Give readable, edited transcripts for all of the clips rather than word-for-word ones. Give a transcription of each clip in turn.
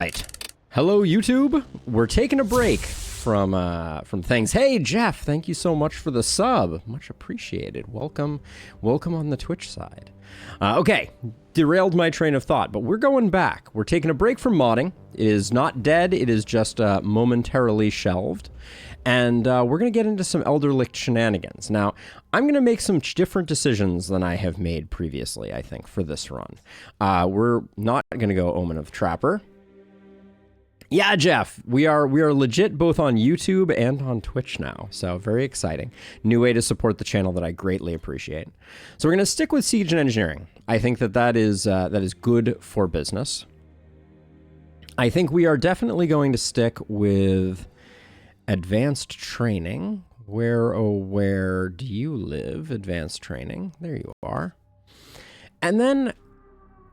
Right. Hello, YouTube. We're taking a break from things. Hey, Jeff, thank you so much for the sub. Much appreciated. Welcome on the Twitch side. Okay, derailed my train of thought, but we're going back. We're taking a break from modding. It is not dead. It is just momentarily shelved. And we're going to get into some Elderlicht shenanigans. Now, I'm going to make some different decisions than I have made previously, I think, for this run. We're not going to go Omen of Trapper. Yeah, Jeff, we are legit both on YouTube and on Twitch now, so very exciting. New way to support the channel that I greatly appreciate. So we're going to stick with Siege and Engineering. I think that is good for business. I think we are definitely going to stick with Advanced Training. Where do you live? Advanced Training. There you are. And then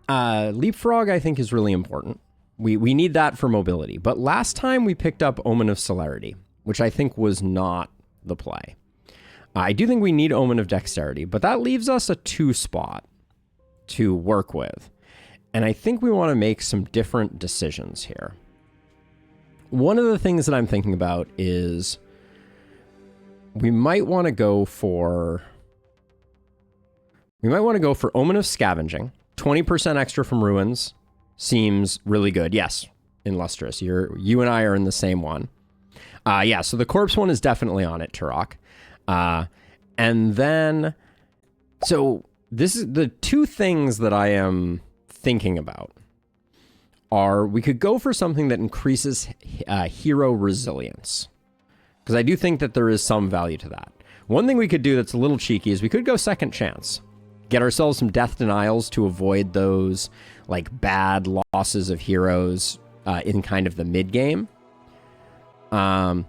Leapfrog, I think, is really important. We need that for mobility. But last time we picked up Omen of Celerity, which I think was not the play. I do think we need Omen of Dexterity, but that leaves us a 2 spot to work with. And I think we want to make some different decisions here. One of the things that I'm thinking about is we might want to go for Omen of Scavenging, 20% extra from Ruins. Seems really good. Yes, Illustrious. You and I are in the same one. Yeah, so the corpse one is definitely on it, Turok. And then, so this is the 2 things that I am thinking about are we could go for something that increases hero resilience. Because I do think that there is some value to that. One thing we could do that's a little cheeky is we could go Second Chance. Get ourselves some death denials to avoid those like bad losses of heroes in kind of the mid game. Or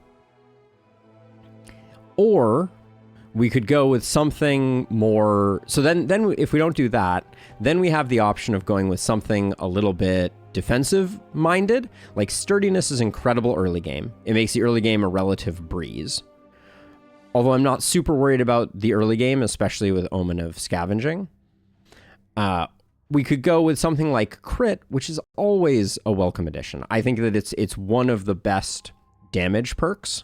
we could go with something more. So then if we don't do that, then we have the option of going with something a little bit defensive minded. Like Sturdiness is incredible early game. It makes the early game a relative breeze. Although I'm not super worried about the early game, especially with Omen of Scavenging. We could go with something like Crit, which is always a welcome addition. I think that it's one of the best damage perks.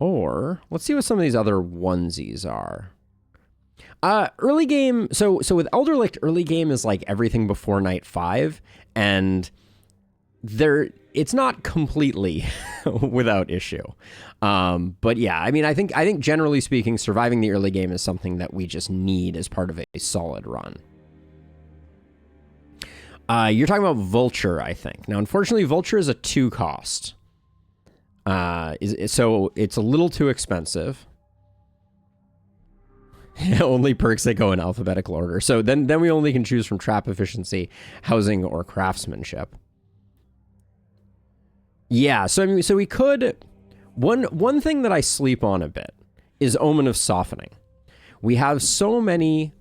Or, let's see what some of these other onesies are. Early game, so with Elderlicht, early game is like everything before Night 5, and it's not completely without issue. But yeah, I mean, I think generally speaking, surviving the early game is something that we just need as part of a solid run. You're talking about Vulture, I think. Now, unfortunately, Vulture is a 2 cost. So it's a little too expensive. Only perks that go in alphabetical order. So then we only can choose from Trap Efficiency, Housing, or Craftsmanship. Yeah, so I mean, so we could... One thing that I sleep on a bit is Omen of Softening. We have so many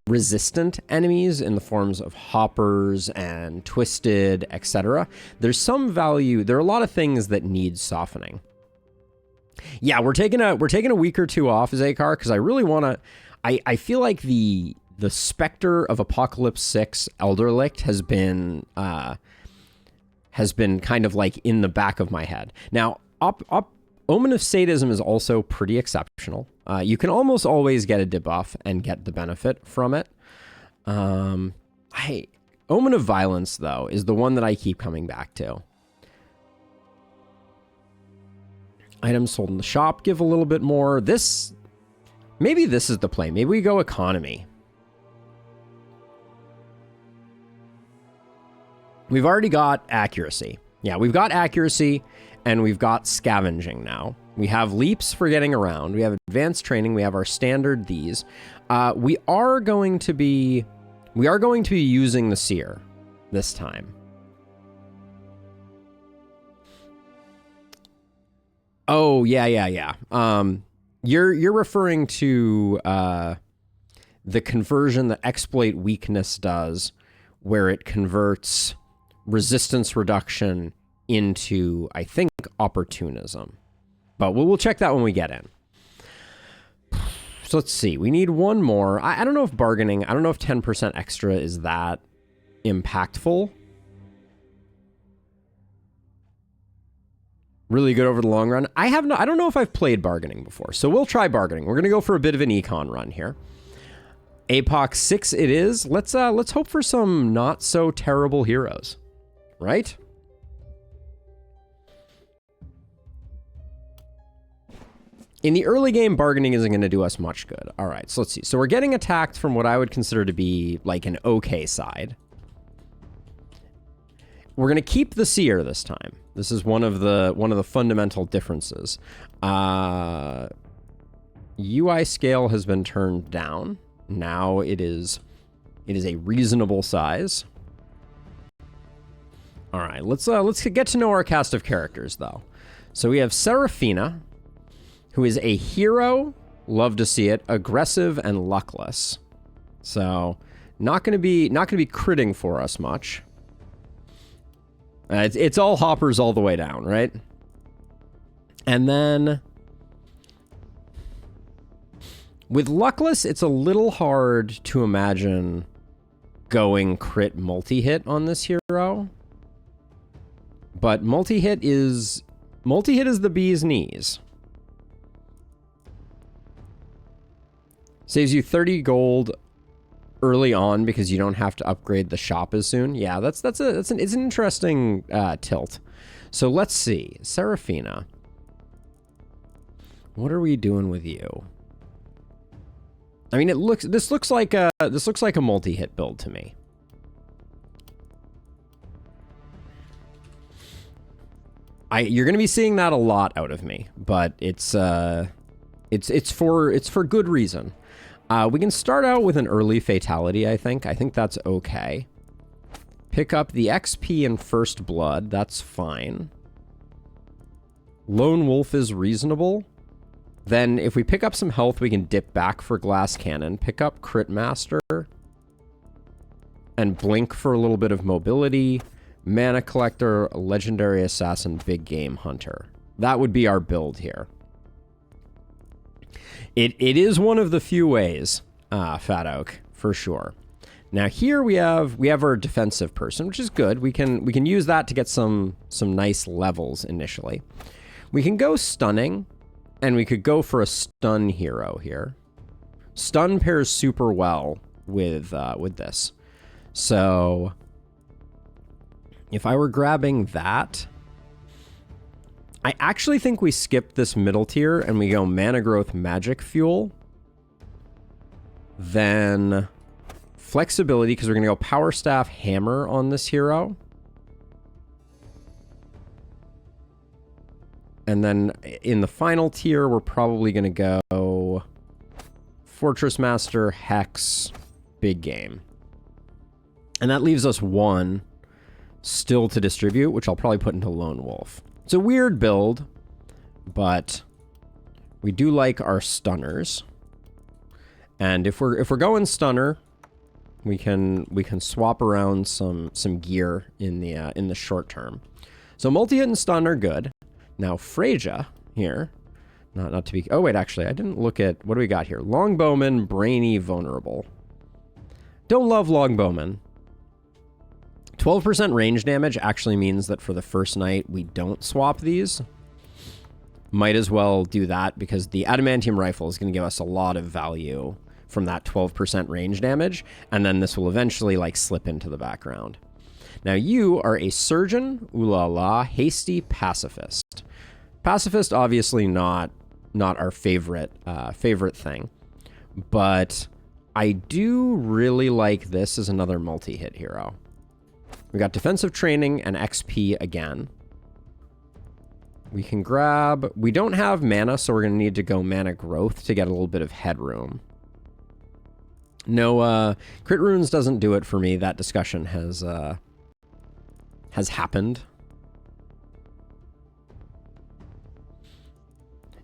resistant enemies in the forms of hoppers and twisted, etc. There's some value. There are a lot of things that need softening. Yeah, we're taking a week or 2 off, Zakar, because I really want to. I feel like the specter of Apocalypse 6 Elderlicht has been kind of like in the back of my head. Now, Omen of Sadism is also pretty exceptional. You can almost always get a debuff and get the benefit from it. Omen of Violence, though, is the one that I keep coming back to. Items sold in the shop give a little bit more. Maybe this is the play. Maybe we go Economy. We've already got Accuracy. Yeah, we've got Accuracy. And we've got Scavenging now. We have Leaps for getting around. We have Advanced Training. We have our standard these. We are going to be using the Seer this time. Oh, yeah. You're referring to the conversion that Exploit Weakness does, where it converts resistance reduction into, I think, opportunism. But we'll check that when we get in. So let's see. We need one more. I don't know if bargaining, I don't know if 10% extra is that impactful. really good over the long run. I don't know if I've played bargaining before, so we'll try bargaining. We're gonna go for a bit of an econ run here. Apoc 6 it is. Let's hope for some not so terrible heroes, right? In the early game, bargaining isn't going to do us much good. All right, so let's see. So we're getting attacked from what I would consider to be like an okay side. We're going to keep the seer this time. This is one of the fundamental differences. UI scale has been turned down. Now it is a reasonable size. All right, let's get to know our cast of characters though. So we have Seraphina, who is a hero, love to see it, aggressive and luckless. So not gonna be critting for us much. It's all hoppers all the way down, right? And then with luckless, it's a little hard to imagine going crit multi-hit on this hero. But multi-hit is the bee's knees. Saves you 30 gold early on because you don't have to upgrade the shop as soon. Yeah, it's an interesting tilt. So let's see, Seraphina. What are we doing with you? I mean, this looks like a multi-hit build to me. You're going to be seeing that a lot out of me, but it's for good reason. We can start out with an early fatality, I think. I think that's okay. Pick up the XP in First Blood. That's fine. Lone Wolf is reasonable. Then if we pick up some health, we can dip back for Glass Cannon. Pick up Crit Master. And Blink for a little bit of mobility. Mana Collector, Legendary Assassin, Big Game Hunter. That would be our build here. It is one of the few ways, Fat Oak, for sure. Now here we have our defensive person, which is good. We can use that to get some nice levels initially. We can go stunning, and we could go for a stun hero here. Stun pairs super well with this. So if I were grabbing that, I actually think we skip this middle tier and we go Mana Growth Magic Fuel. Then flexibility, because we're going to go Power Staff Hammer on this hero. And then in the final tier, we're probably going to go Fortress Master, Hex, Big Game. And that leaves us one still to distribute, which I'll probably put into Lone Wolf. It's a weird build, but we do like our stunners. And if we're going stunner, we can swap around some gear in the short term. So multi-hit and stun are good. Now Freja here, not to be. Oh wait, actually I didn't look at what do we got here. Longbowman, brainy, vulnerable. Don't love Longbowman. 12% range damage actually means that for the first night, we don't swap these. Might as well do that because the Adamantium Rifle is going to give us a lot of value from that 12% range damage, and then this will eventually like slip into the background. Now you are a Surgeon, ooh la la, Hasty, Pacifist. Pacifist obviously not our favorite thing, but I do really like this as another multi-hit hero. We got defensive training and XP again. We can grab... We don't have mana, so we're going to need to go mana growth to get a little bit of headroom. No, Crit Runes doesn't do it for me. That discussion has happened.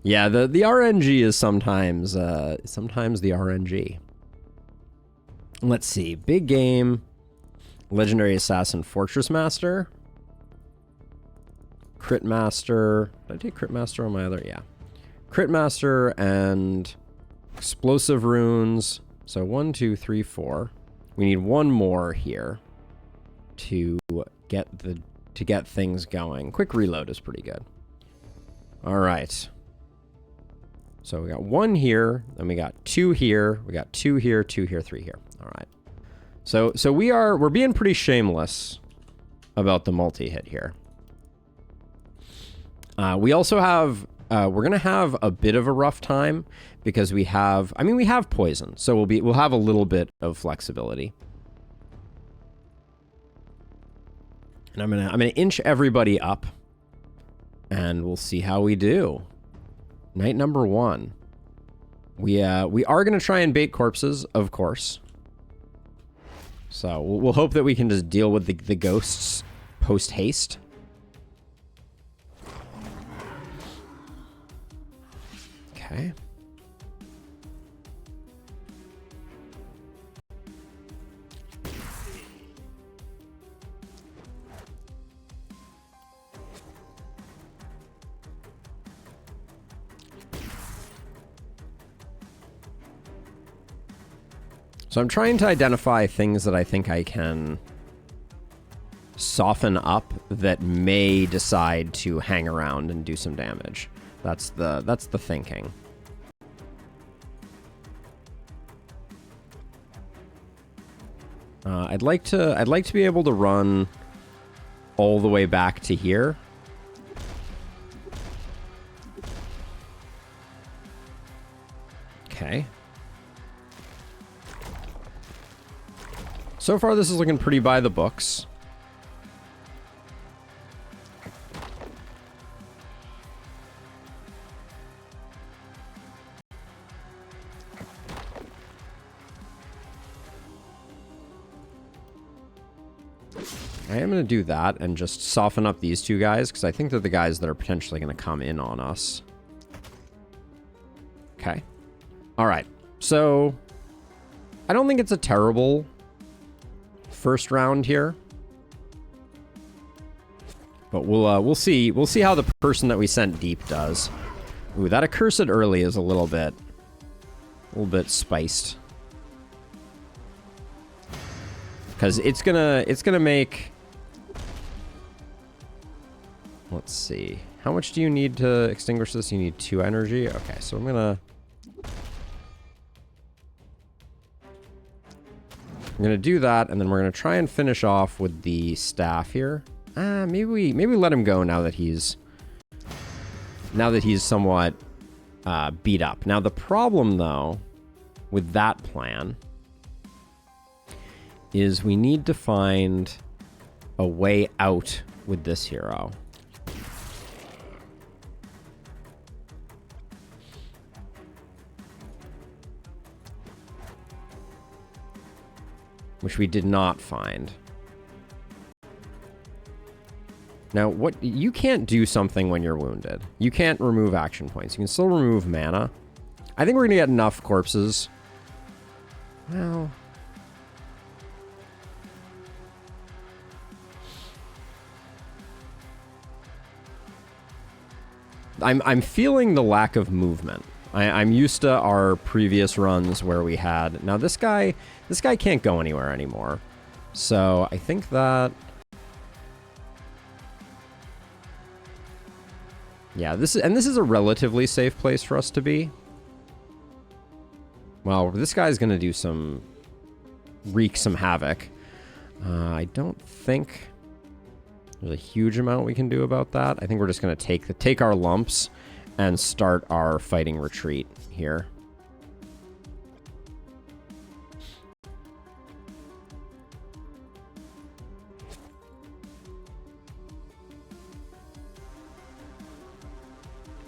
Yeah, the RNG is sometimes the RNG. Let's see. Big Game... Legendary Assassin, Fortress Master. Crit Master. Did I take Crit Master on my other? Yeah. Crit Master and Explosive Runes. So 1, 2, 3, 4. We need one more here to get things going. Quick Reload is pretty good. All right. So we got 1 here, then we got 2 here, we got 2 here, 2 here, 3 here. All right. So we're being pretty shameless about the multi-hit here. We also have we're gonna have a bit of a rough time because we have poison, so we'll have a little bit of flexibility. And I'm gonna inch everybody up, and we'll see how we do. Night number 1. We are gonna try and bait corpses, of course. So we'll hope that we can just deal with the ghosts post haste. Okay. So I'm trying to identify things that I think I can soften up that may decide to hang around and do some damage. That's the thinking. I'd like to be able to run all the way back to here. Okay. So far, this is looking pretty by the books. I am going to do that and just soften up these 2 guys, because I think they're the guys that are potentially going to come in on us. Okay. All right. So I don't think it's a terrible first round here, but we'll see how the person that we sent deep does. Ooh, that accursed early is a little bit spiced, because it's gonna make. Let's see, how much do you need to extinguish this? You need 2 energy. Okay, so I'm gonna do that, and then we're gonna try and finish off with the staff here. Maybe we let him go now that he's somewhat beat up. Now the problem though with that plan is we need to find a way out with this hero. Which we did not find. Now, you can't do something when you're wounded. You can't remove action points. You can still remove mana. I think we're gonna get enough corpses. Well, I'm feeling the lack of movement. I'm used to our previous runs where we had... Now this guy can't go anywhere anymore. So I think that... Yeah, this is a relatively safe place for us to be. Well, this guy's gonna do wreak some havoc. I don't think there's a huge amount we can do about that. I think we're just gonna take our lumps and start our fighting retreat here.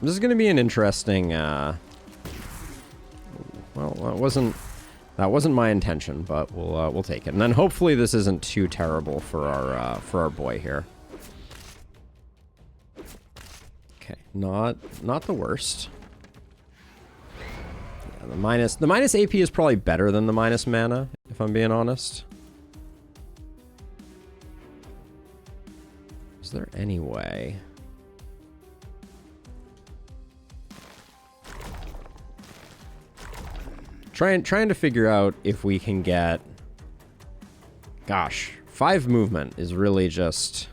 This is going to be an interesting. Well, that wasn't my intention, but we'll take it. And then hopefully this isn't too terrible for our boy here. Okay, not the worst. Yeah, the minus AP is probably better than the minus mana, if I'm being honest. Is there any way? Trying to figure out if we can get... Gosh, 5 movement is really just...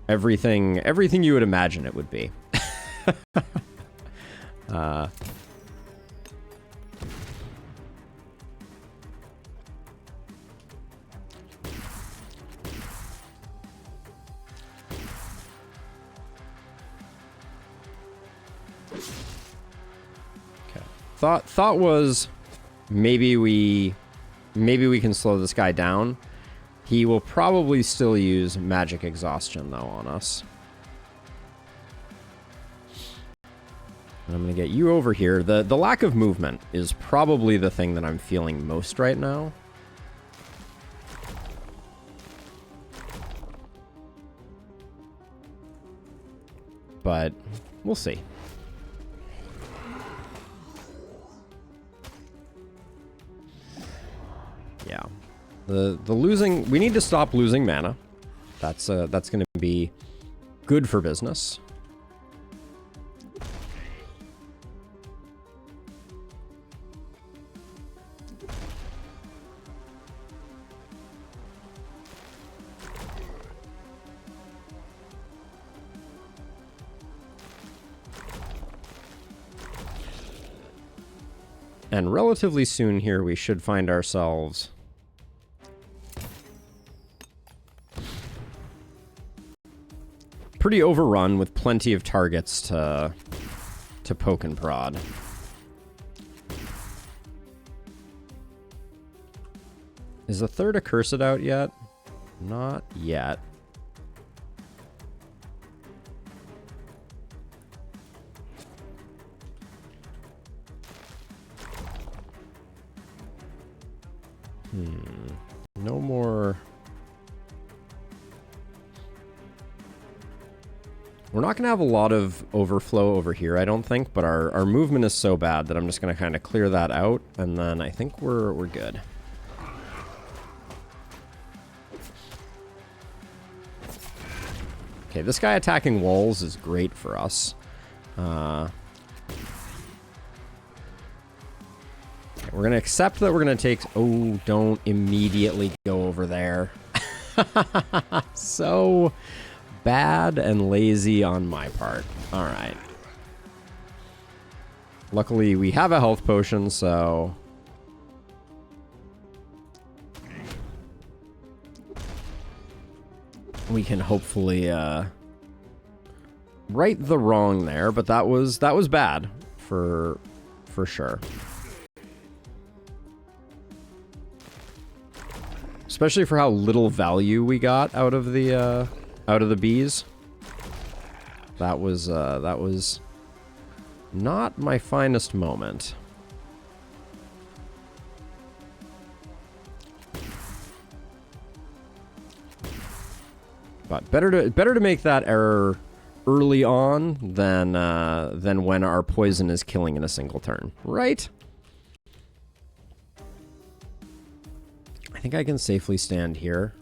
everything you would imagine it would be. Thought was maybe we can slow this guy down. He will probably still use magic exhaustion though on us. And I'm gonna get you over here. The lack of movement is probably the thing that I'm feeling most right now. But we'll see. Yeah, the losing, we need to stop losing mana. That's going to be good for business. And relatively soon here, we should find ourselves pretty overrun with plenty of targets to poke and prod. Is the third accursed out yet? Not yet. No more. We're not going to have a lot of overflow over here, I don't think, but our movement is so bad that I'm just going to kind of clear that out, and then I think we're good. Okay, this guy attacking walls is great for us. We're going to accept that we're going to take... Oh, don't immediately go over there. So bad and lazy on my part. All right. Luckily, we have a health potion, so... we can hopefully right the wrong there, but that was bad for sure. Especially for how little value we got out of the bees. That was not my finest moment. But better to make that error early on than when our poison is killing in a single turn, right? I think I can safely stand here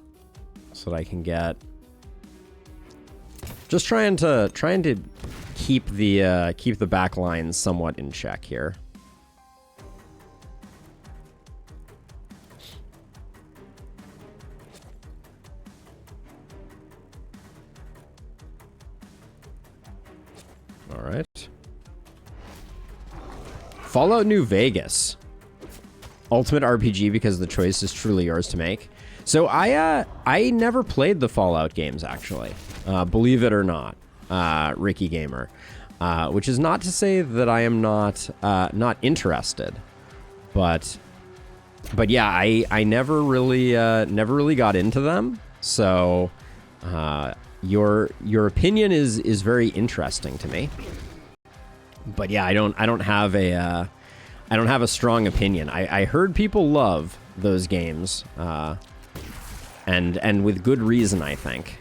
so that I can get... Just trying to keep the back lines somewhat in check here. All right. Fallout New Vegas. Ultimate RPG because the choice is truly yours to make. So I never played the Fallout games, actually. Believe it or not, Ricky Gamer. Which is not to say that I am not interested. But yeah, I never really got into them. So your opinion is very interesting to me. But yeah, I don't have a strong opinion. I heard people love those games, and with good reason, I think.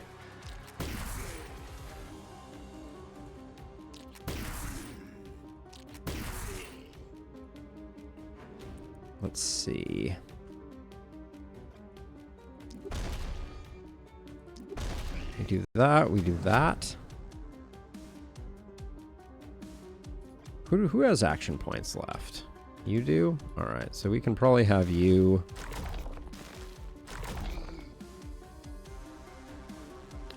Let's see. We do that. We do that. Who has action points left? You do? All right, so we can probably have you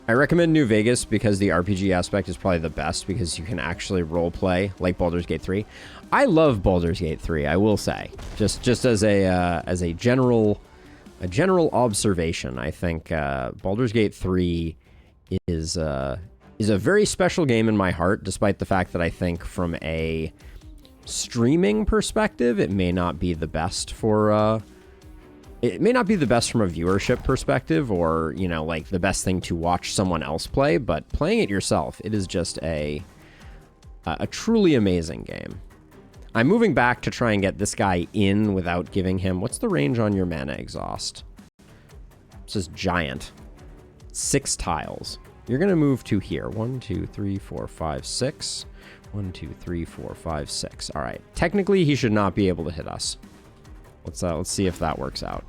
I recommend New Vegas because the RPG aspect is probably the best because you can actually role play like Baldur's Gate 3. I love Baldur's Gate 3, I will say. Just as a general observation, I think Baldur's Gate 3 is a very special game in my heart, despite the fact that I think from a streaming perspective, it may not be the best for it may not be the best from a viewership perspective, or, you know, like the best thing to watch someone else play, but playing it yourself, it is just a truly amazing game. I'm moving back to try and get this guy in without giving him... What's the range on your mana exhaust? It says giant. 6 tiles. You're going to move to here. 1, 2, 3, 4, 5, 6. 1, 2, 3, 4, 5, 6. All right. Technically, he should not be able to hit us. Let's see if that works out.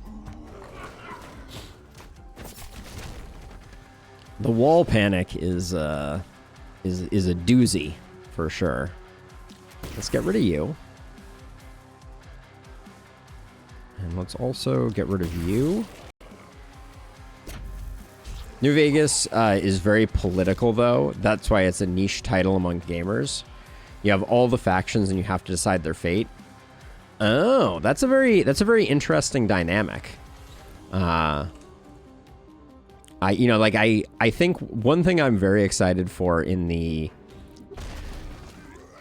The wall panic is a doozy for sure. Let's get rid of you. And let's also get rid of you. New Vegas is very political, though. That's why it's a niche title among gamers. You have all the factions, and you have to decide their fate. Oh, that's a very interesting dynamic. I think one thing I'm very excited for in the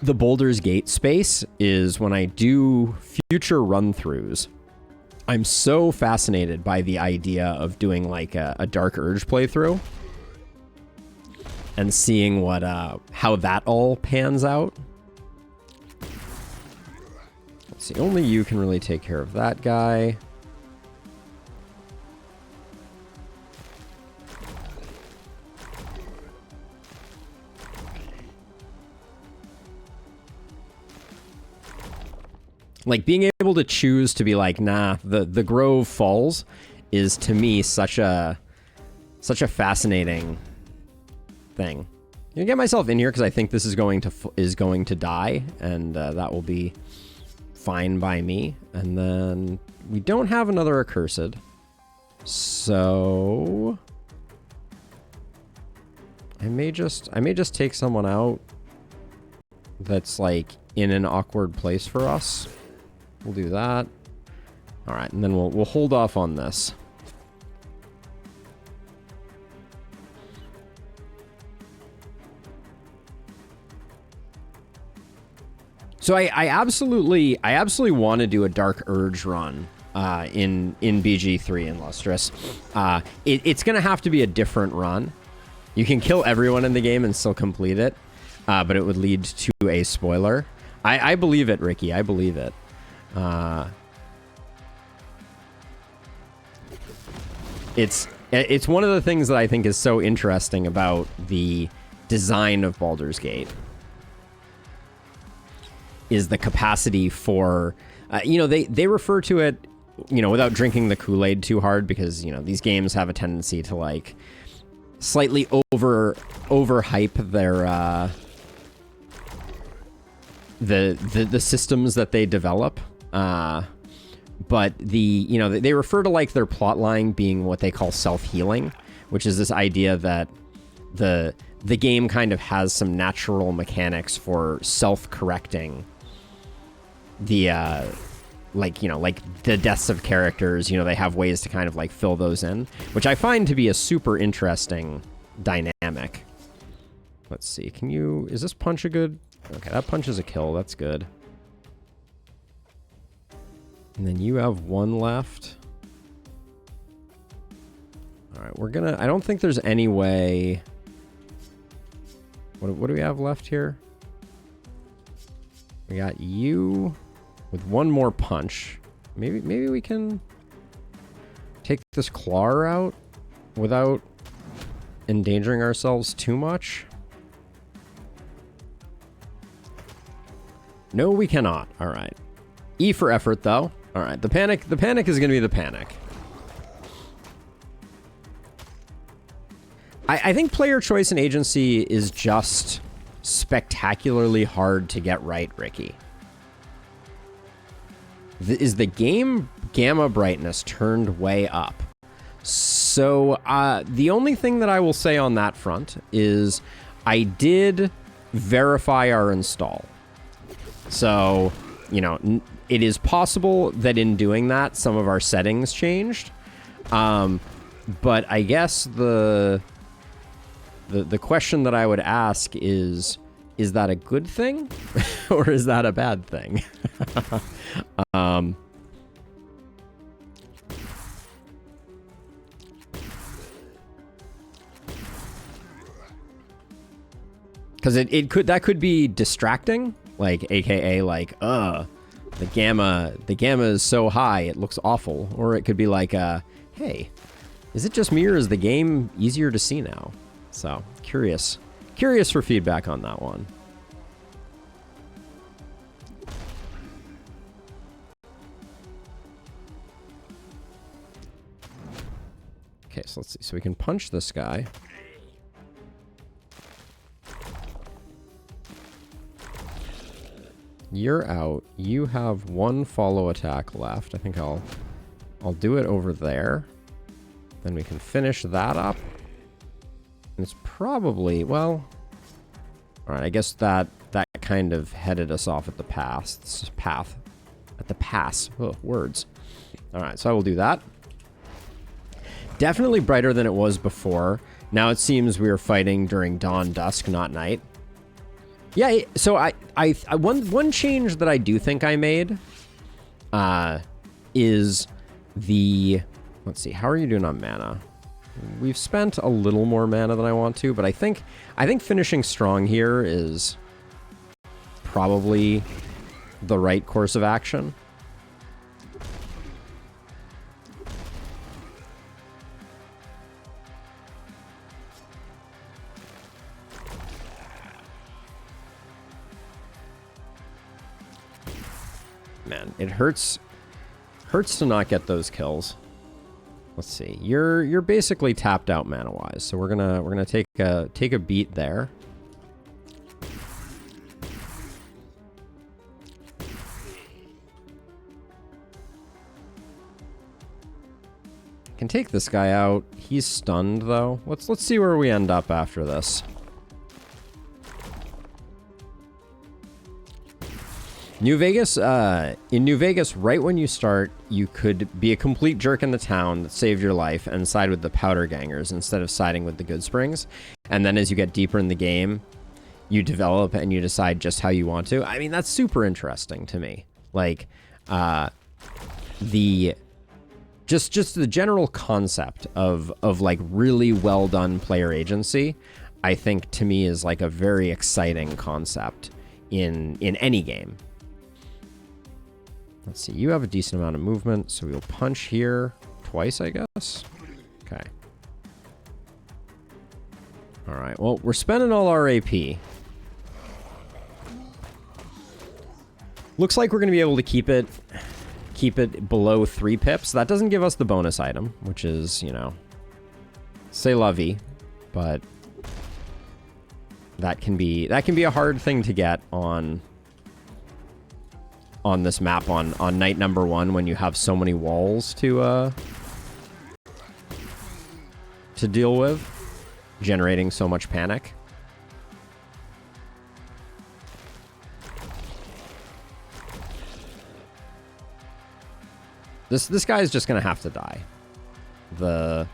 Baldur's Gate space is when I do future run-throughs. I'm so fascinated by the idea of doing like a Dark Urge playthrough and seeing what how that all pans out. Let's see, only you can really take care of that guy. Like, being able to choose to be like, nah, the Grove falls is, to me, such a fascinating thing. I'm gonna get myself in here because I think this is going to die, and that will be fine by me. And then we don't have another accursed, so I may just take someone out that's like in an awkward place for us. We'll do that. All right, and then we'll hold off on this. So I absolutely want to do a Dark Urge run in BG3 in Lustrous. It's gonna have to be a different run. You can kill everyone in the game and still complete it, but it would lead to a spoiler. I believe it, Ricky. I believe it. It's one of the things that I think is so interesting about the design of Baldur's Gate is the capacity for, they refer to it, without drinking the Kool-Aid too hard, because, these games have a tendency to like slightly overhype their, the systems that they develop. But they refer to like their plot line being what they call self-healing, which is this idea that the game kind of has some natural mechanics for self-correcting the like the deaths of characters. They have ways to kind of like fill those in, which I find to be a super interesting dynamic. Let's see, is this punch a good? Okay, that punch is a kill. That's good. And then you have one left. All right, I don't think there's any way. What do we have left here? We got you with one more punch. Maybe we can take this claw out without endangering ourselves too much. No, we cannot. All right. E for effort, though. All right. The panic is going to be the panic. I think player choice and agency is just spectacularly hard to get right, Ricky. Is the game gamma brightness turned way up? So the only thing that I will say on that front is I did verify our install. So, you know, it is possible that in doing that, some of our settings changed. But I guess the question that I would ask is that a good thing or is that a bad thing? Because that could be distracting, like AKA like the gamma is so high it looks awful, or it could be like hey, is it just me or is the game easier to see now? So curious for feedback on that one. Okay, so let's see. So we can punch this guy. You're out. You have one follow attack left. I think I'll do it over there. Then we can finish that up. And it's probably, well, all right, I guess that kind of headed us off at the pass. At the pass. Oh, words. All right, so I will do that. Definitely brighter than it was before. Now it seems we are fighting during dawn, dusk, not night. Yeah, so one change that I do think I made is the, let's see, how are you doing on mana? We've spent a little more mana than I want to, but I think finishing strong here is probably the right course of action. Man, it hurts to not get those kills. Let's see. You're basically tapped out mana wise, so we're gonna take a beat there. Can take this guy out. He's stunned though. Let's see where we end up after this. New Vegas, in New Vegas, right when you start, you could be a complete jerk in the town that saved your life and side with the powder gangers instead of siding with the good springs. And then as you get deeper in the game, you develop and you decide just how you want to. I mean, that's super interesting to me. Like, just the general concept of like really well done player agency, I think to me is like a very exciting concept in any game. Let's see, you have a decent amount of movement, so we'll punch here twice, I guess. Okay. All right, well, we're spending all our AP. Looks like we're going to be able to keep it below 3 pips. That doesn't give us the bonus item, which is, you know, c'est la vie, but that can be a hard thing to get on this map on night number 1 when you have so many walls to deal with, generating so much panic. This guy is just gonna have to die. The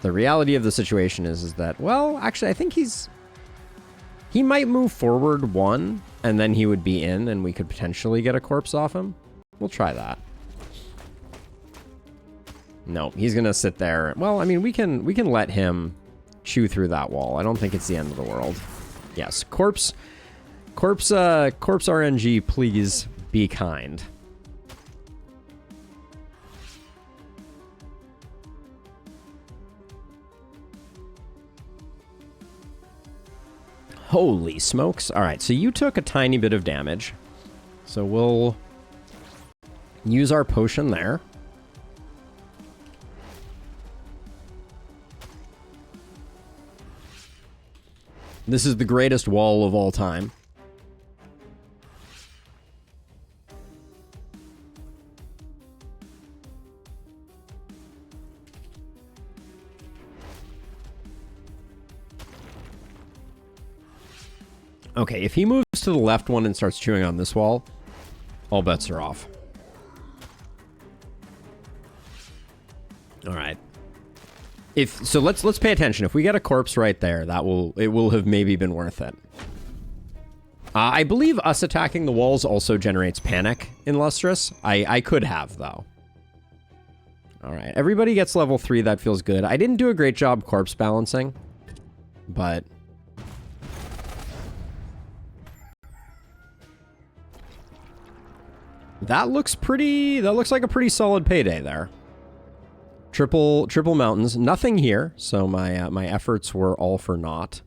reality of the situation is that, well, actually I think he might move forward 1 and then he would be in and we could potentially get a corpse off him. We'll try that. No, he's gonna sit there. Well, I mean, we can let him chew through that wall. I don't think it's the end of the world. Yes, corpse RNG, please be kind. Holy smokes. All right, so you took a tiny bit of damage. So we'll use our potion there. This is the greatest wall of all time. Okay, if he moves to the left one and starts chewing on this wall, all bets are off. All right. So let's pay attention. If we get a corpse right there, it will have maybe been worth it. I believe us attacking the walls also generates panic in Lustrous. I could have, though. All right, everybody gets level 3. That feels good. I didn't do a great job corpse balancing, but... That looks like a pretty solid payday there. Triple mountains. Nothing here, so my efforts were all for naught.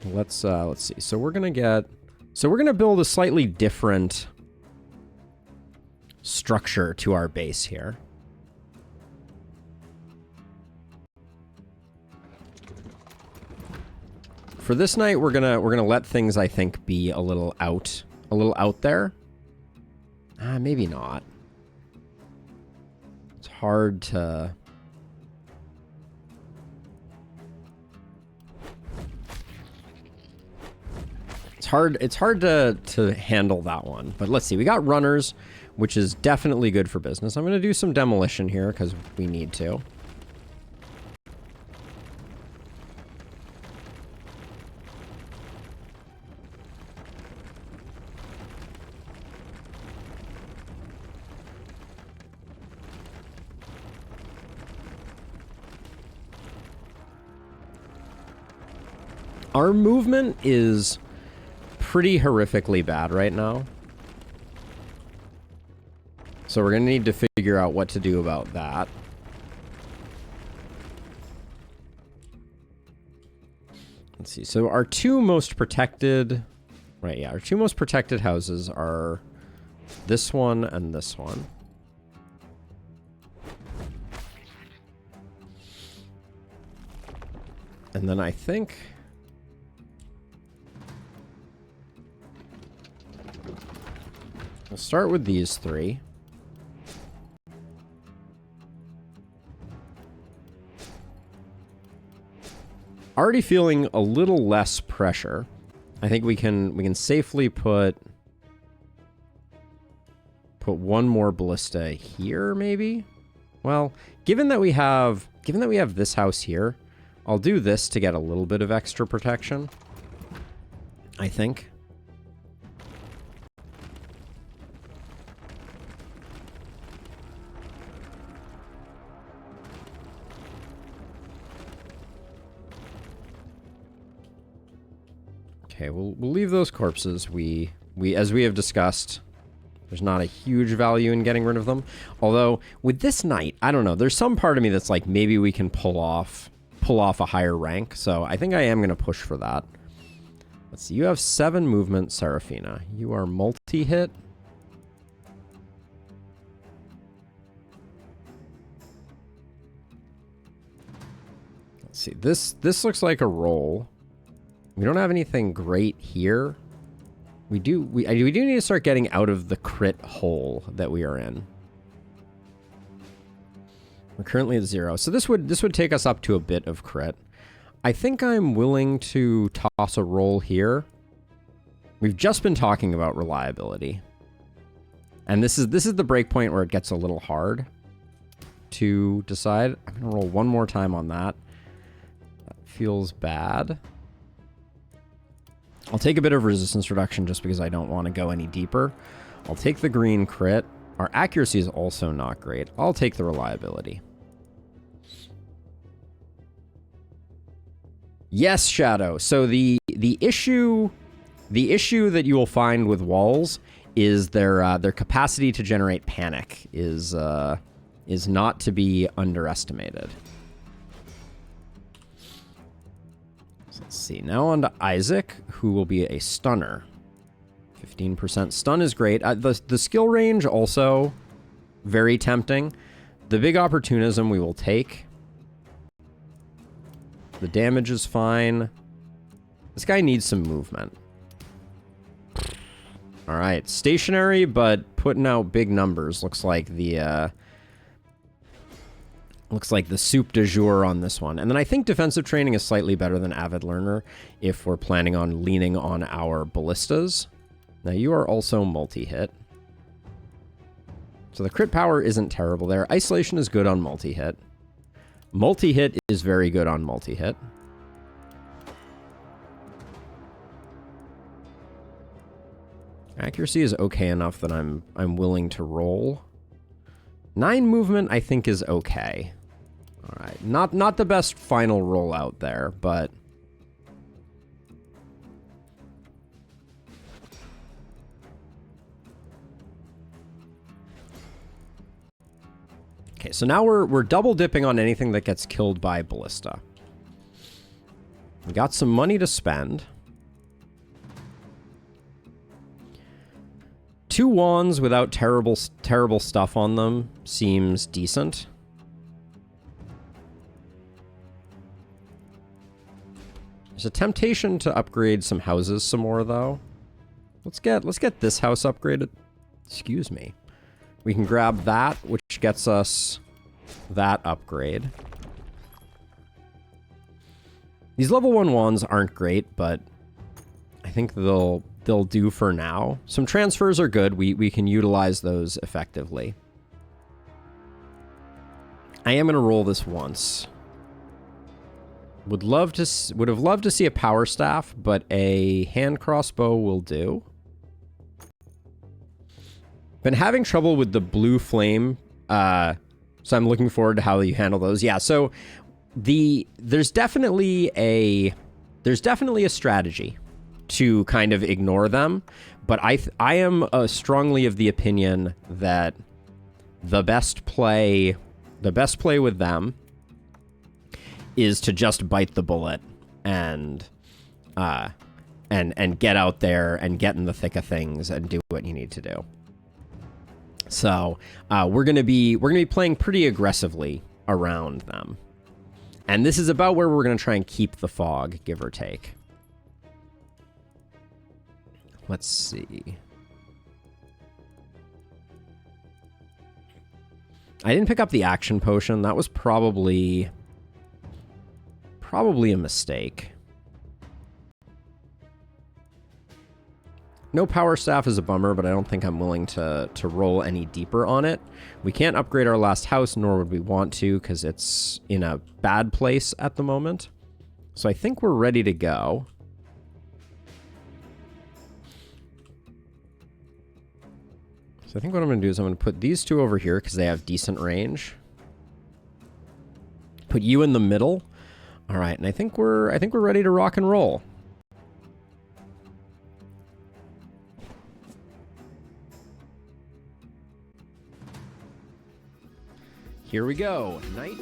Let's see. So we're gonna build a slightly different structure to our base here. For this night, we're gonna let things, I think, be a little out there. Maybe not. It's hard to... It's hard to handle that one. But let's see. We got runners, which is definitely good for business. I'm going to do some demolition here because we need to. Our movement is pretty horrifically bad right now. So we're going to need to figure out what to do about that. Let's see. So our two most protected... Right, yeah. Our two most protected houses are this one and this one. And then I think... We'll start with these three. Already feeling a little less pressure. I think we can safely put one more ballista here, maybe. Well, given that we have this house here, I'll do this to get a little bit of extra protection, I think. Okay, we'll leave those corpses. We as we have discussed, there's not a huge value in getting rid of them. Although with this knight, I don't know. There's some part of me that's like maybe we can pull off a higher rank. So I think I am going to push for that. Let's see. You have 7 movement, Seraphina. You are multi-hit. Let's see. This looks like a roll. We don't have anything great here. We do need to start getting out of the crit hole that we are in. We're currently at 0. So this would take us up to a bit of crit. I think I'm willing to toss a roll here. We've just been talking about reliability. And this is the break point where it gets a little hard to decide. I'm going to roll one more time on that. That feels bad. I'll take a bit of resistance reduction just because I don't want to go any deeper. I'll take the green crit. Our accuracy is also not great. I'll take the reliability. Yes, Shadow. So the issue that you will find with walls is their capacity to generate panic is not to be underestimated. Let's see. Now on to Isaac, who will be a stunner. 15% stun is great. The skill range also very tempting. The big opportunism we will take. The damage is fine. This guy needs some movement. All right. Stationary, but putting out big numbers. Looks like the Looks like the soup du jour on this one. And then I think defensive training is slightly better than avid learner if we're planning on leaning on our ballistas. Now you are also multi-hit. So the crit power isn't terrible there. Isolation is good on multi-hit. Multi-hit is very good on multi-hit. Accuracy is okay enough that I'm willing to roll. 9 movement I think is okay. All right, not the best final roll out there, but okay. So now we're double dipping on anything that gets killed by ballista. We got some money to spend. 2 wands without terrible stuff on them seems decent. There's a temptation to upgrade some houses some more though. Let's get this house upgraded. Excuse me. We can grab that, which gets us that upgrade. These level 1 wands aren't great, but I think they'll do for now. Some transfers are good. We can utilize those effectively. I am going to roll this once. Would have loved to see a power staff, but a hand crossbow will do. Been having trouble with the blue flame, so I'm looking forward to how you handle those. Yeah, so there's definitely a strategy to kind of ignore them, but I am strongly of the opinion that the best play with them is to just bite the bullet and get out there and get in the thick of things and do what you need to do. So we're gonna be playing pretty aggressively around them, and this is about where we're gonna try and keep the fog, give or take. Let's see. I didn't pick up the action potion. That was probably a mistake. No power staff is a bummer, but I don't think I'm willing to roll any deeper on it. We can't upgrade our last house, nor would we want to, because it's in a bad place at the moment. So I think we're ready to go. So I think what I'm going to do is I'm going to put these 2 over here because they have decent range. Put you in the middle. All right, and I think we're ready to rock and roll. Here we go. Night.